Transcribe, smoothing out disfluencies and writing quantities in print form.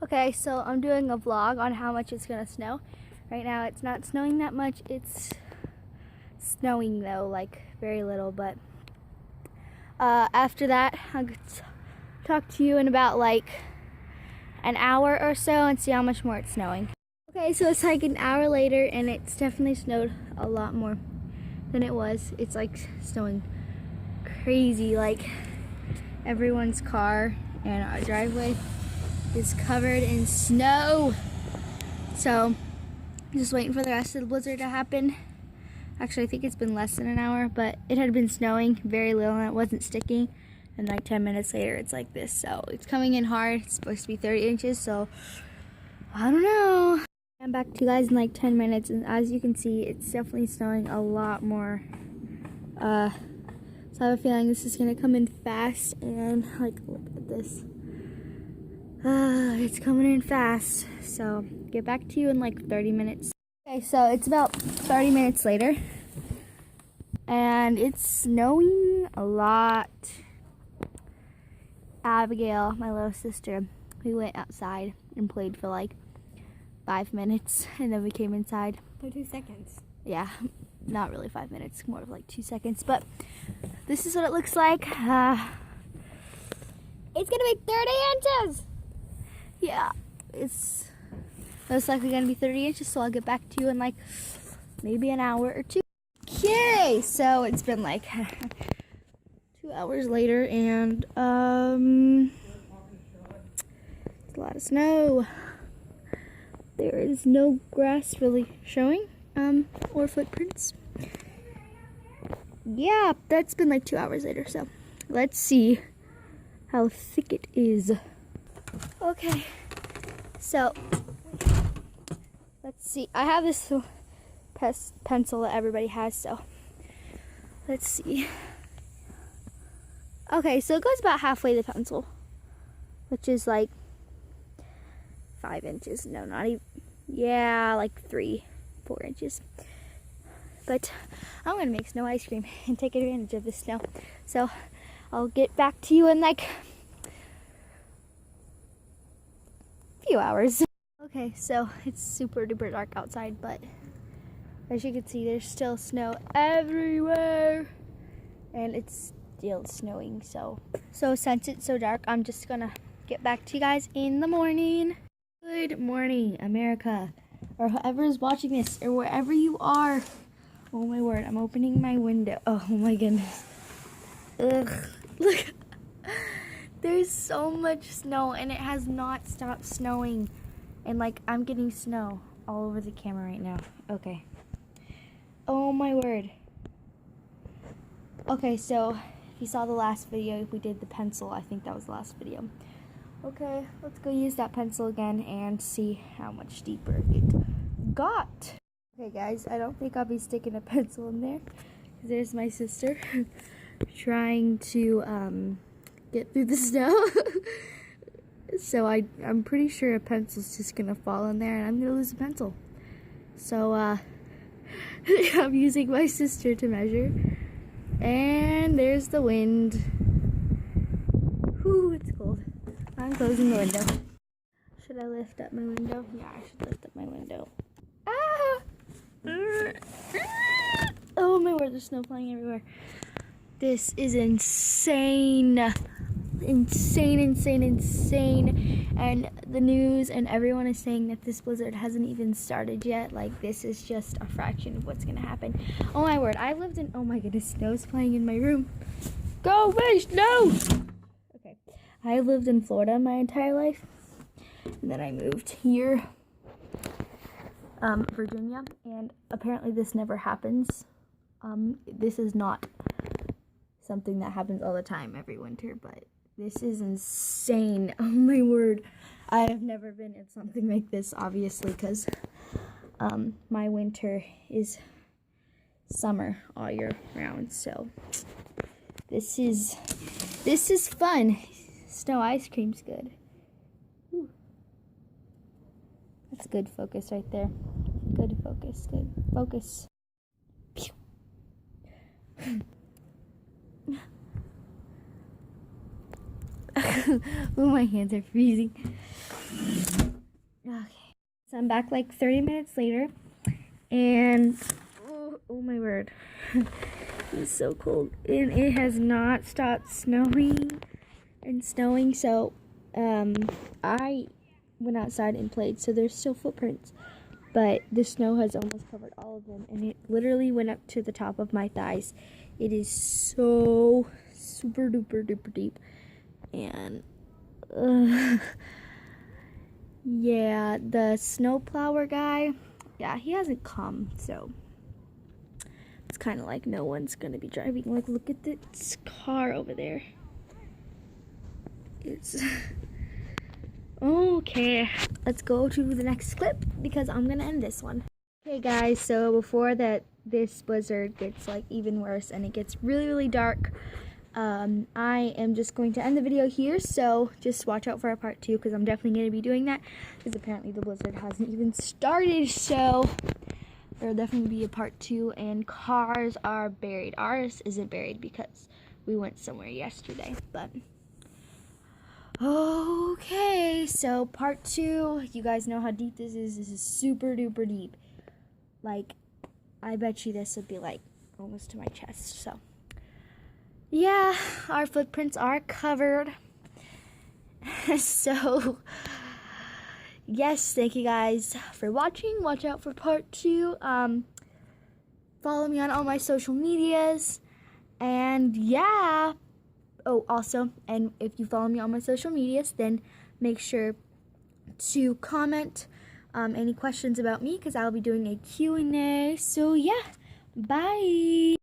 Okay, so I'm doing a vlog on how much it's gonna snow. Right now it's not snowing that much. It's snowing though, like very little, but after that I'll talk to you in about like an hour or so and see how much more it's snowing. Okay, so it's like an hour later and it's definitely snowed a lot more than it was. It's like snowing crazy, like everyone's car and our driveway is covered in snow. So just waiting for the rest of the blizzard to happen. Actually, I think it's been less than an hour, but it had been snowing very little and it wasn't sticking. And like 10 minutes later, it's like this. So it's coming in hard. It's supposed to be 30 inches, so I don't know. I'm back to you guys in like 10 minutes, and as you can see, it's definitely snowing a lot more. So I have a feeling this is gonna come in fast, and like, look at this. It's coming in fast. So get back to you in like 30 minutes. Okay, so it's about 30 minutes later, and it's snowing a lot. Abigail, my little sister, we went outside and played for like 5 minutes, and then we came inside. For 2 seconds. Yeah, not really 5 minutes, more of like 2 seconds, but this is what it looks like. It's gonna be 30 inches! Yeah, it's most likely gonna be 30 inches, so I'll get back to you in like maybe an hour or two. Okay, so it's been like 2 hours later, and it's a lot of snow. There is no grass really showing, or footprints. Yeah, that's been like 2 hours later, so let's see how thick it is. Okay, so let's see. I have this pencil that everybody has, so let's see. Okay, so it goes about halfway the pencil, which is like 5 inches. No, not even. Yeah, like 3-4 inches. But I'm gonna make snow ice cream and take advantage of the snow. So I'll get back to you in like a few hours. Okay, so it's super duper dark outside, but as you can see, there's still snow everywhere, and it's still snowing. So since it's so dark, I'm just gonna get back to you guys in the morning. Good morning, America, or whoever is watching this, or wherever you are. Oh my word, I'm opening my window. Oh my goodness. Ugh, look. There's so much snow, and it has not stopped snowing. And like, I'm getting snow all over the camera right now. Okay. Oh my word. Okay, so if you saw the last video, we did the pencil. I think that was the last video. Okay, let's go use that pencil again and see how much deeper it got. Okay guys, I don't think I'll be sticking a pencil in there. There's my sister trying to get through the snow. So I'm pretty sure a pencil's just gonna fall in there and I'm gonna lose a pencil. So I'm using my sister to measure. And there's the wind. Whew, it's cold. I'm closing the window. Should I lift up my window? Yeah, I should lift up my window. Ah! Oh my word, there's snow flying everywhere. This is insane. Insane. And the news and everyone is saying that this blizzard hasn't even started yet. Like, this is just a fraction of what's gonna happen. Oh my word, I've lived in, oh my goodness, snow's flying in my room. Go away, snow! Okay, I lived in Florida my entire life, and then I moved here, Virginia, and apparently this never happens. This is not something that happens all the time every winter, but this is insane. Oh my word. I have never been in something like this, obviously, because my winter is summer all year round. So this is fun. Snow ice cream's good. Ooh. That's good focus right there. Good focus. Good focus. Ooh, my hands are freezing. Okay, so I'm back like 30 minutes later, and oh my word, it's so cold, and it has not stopped snowing and snowing. So I went outside and played, so there's still footprints, but the snow has almost covered all of them, and it literally went up to the top of my thighs. It is so super duper duper deep, and yeah, the snowplower guy, yeah, he hasn't come, so it's kind of like no one's gonna be driving. Like, look at this car over there. It's okay. Let's go to the next clip because I'm gonna end this one. Okay, guys. So before this blizzard gets like even worse and it gets really really dark, I am just going to end the video here. So just watch out for a part 2 because I'm definitely going to be doing that because apparently the blizzard hasn't even started. So there'll definitely be a part 2, and cars are buried. Ours isn't buried because we went somewhere yesterday, but okay, so part 2, you guys know how deep this is. This is super duper deep. Like, I bet you this would be like almost to my chest. So yeah, our footprints are covered. So yes, thank you guys for watching. Watch out for part 2. Follow me on all my social medias, and yeah. Oh, also, and if you follow me on my social medias, then make sure to comment any questions about me because I'll be doing a Q&A. So yeah, bye.